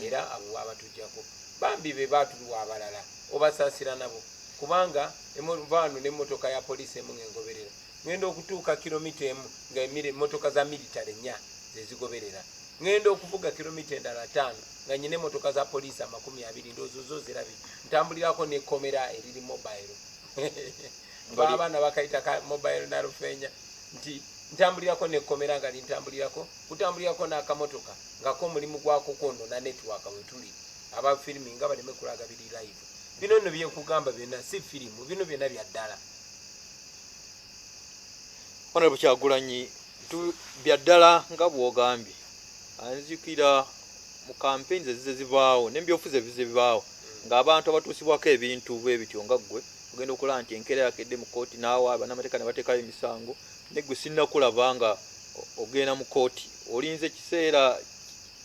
era abo abatujjako bambi be batuluwa abalala obasaasira nabo kubanga vaano n'emmotoka ya poliisi emu ng'engoberera ngenda okutuuka kilomita emu nga emmotoka za militale 4 zezigoberera ngenda okuvuga kilomita endala 5 nga nyina emmotoka za poliisi 20 ndowooza zo zirabye ntambulirako n'ekkomera eriri mobile abaana bakayita ka mobile narufeenya nti ntambulirako n'ekkomera nga lintambulirako kutambulirako n'akamotoka ngako omulimu gwako kwonona network wetuli aba filimi nga baleme kulaga biri live bino nno byekugamba byonna si firimu bino byonna bya ddala Honorable Kyagulanyi bya ddala nga bw'ogambye anzikira mu campaigns ezize zibaawo n'ebyofuzi ebize bibaawo ng'abantu abatuusibwako ebintu bwe bityo nga ggwe ogenda okulaba nti enkeera yakedde mu kooti naawe bannamateeka ne bateekayo emisango ne ggwe sinnakulaba nga ogenda mu kooti olinze ekiseera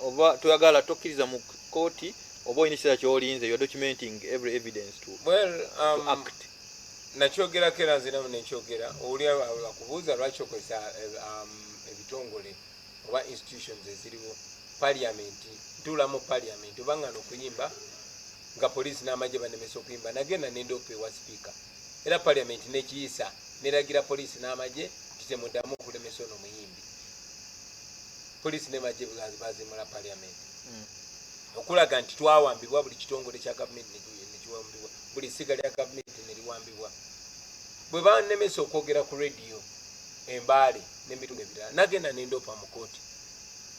oba toyagala tokkiriza mu kooti oba olina ekiseera ky'olinze you're documenting every evidence to act nakyogerako era nziramu nekyogera oli akubuuza lwaki okozesa ebitongole oba institutions eziriwo paliamenti ntuula mu paliamenti oba nga n'okuyimba nga poliisi n'amagye banemesa okuyimba nagenda nendopewa sipiika era paliamenti nekiyisa neragira poliisi n'amagye titemuddamu okulemesa ono muyimbi poliisi nemagye bazimula paliamenti okulaga nti twawambibwa buli kitongole kya gavumenti nekiwambibwa buli siga lya gavumenti neriwambibwa bwe banemesa okwogera ku rediyo embaale n'emitundu ebirala nagenda nendopa mu kooti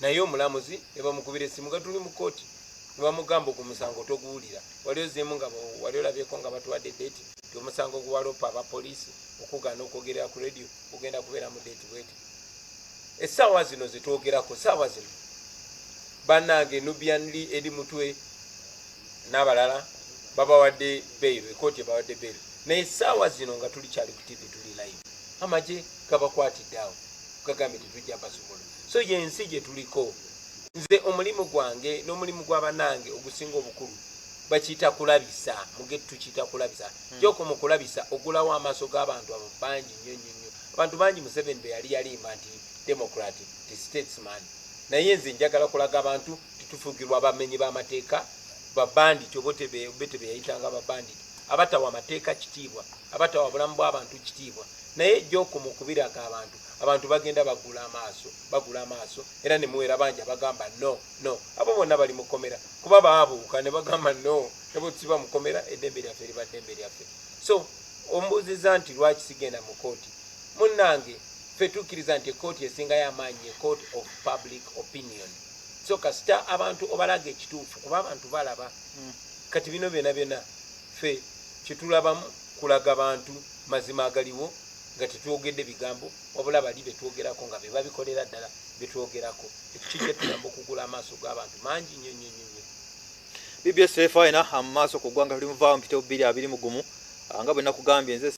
naye omulamuzi nebamukubira essimu nga tuli mu kooti nebamugamba ogwo musango toguwulira wali ozeemu nga wali olabyeko nga batuwadde deeti ti omusango guwalopa abapoliisi okugaana okwogerera ku rediyo kugenda kubeera mu deeti bweti essaawa zino zetwogerako saawa zino bannange Nubian Lee eri mutwe n'abalala babawadde beyiro ekooti ebawadde beyiro naye essaawa zino nga tuli kyali ku TV tuli live amagye gabakwatidde awo gagambye tetujja basumula so yensi gye tuliko nze omulimu gwange n'omulimu gw'abannange ogusinga obukulu bakiyita kulabisa muge tukiyita kulabisa kyoko mu kulabisa ogulawo amaaso g'abantu abo bangi nnyo nnyo nnyo abantu bangi Museveni be yali yalimba nti democrat ti statesman naye nze njagala kulaga abantu titufugirwa bamenyi b'amateeka babanditi obetebe yayitanga babanditi abatawa amateeka kitiibwa abatawa bulamu bw'abantu kitiibwa naye joko mu kubiraga abantu bagenda bagula amaaso era ne muwera bangi bagamba no abo bonna bali mukomera kuba baabuuka ne bagamba no nebo tsiba mukomera eddembe lyaffe liba ddembe lyaffe so ombuuziza nti lwaki sigenda mu kooti munnange ffe tukkiriza nti ekooti esinga y'amaanyi court of public opinion so kasita abantu obalaga ekituufu kuba abantu balaba kati bino byonna ffe kitulabamu kulaga abantu mazima agaliwo nga tetwogedde bigambo wabula bali betwogerako nga bebabikolera ddala betwogerako ekyo kituyamba okugula amaaso g'abantu mangi nnyo nnyo nnyo BBS FINA amaaso ku ggwanga luli muvaawo mpiteo 2 21 nga bwe nakugambye nze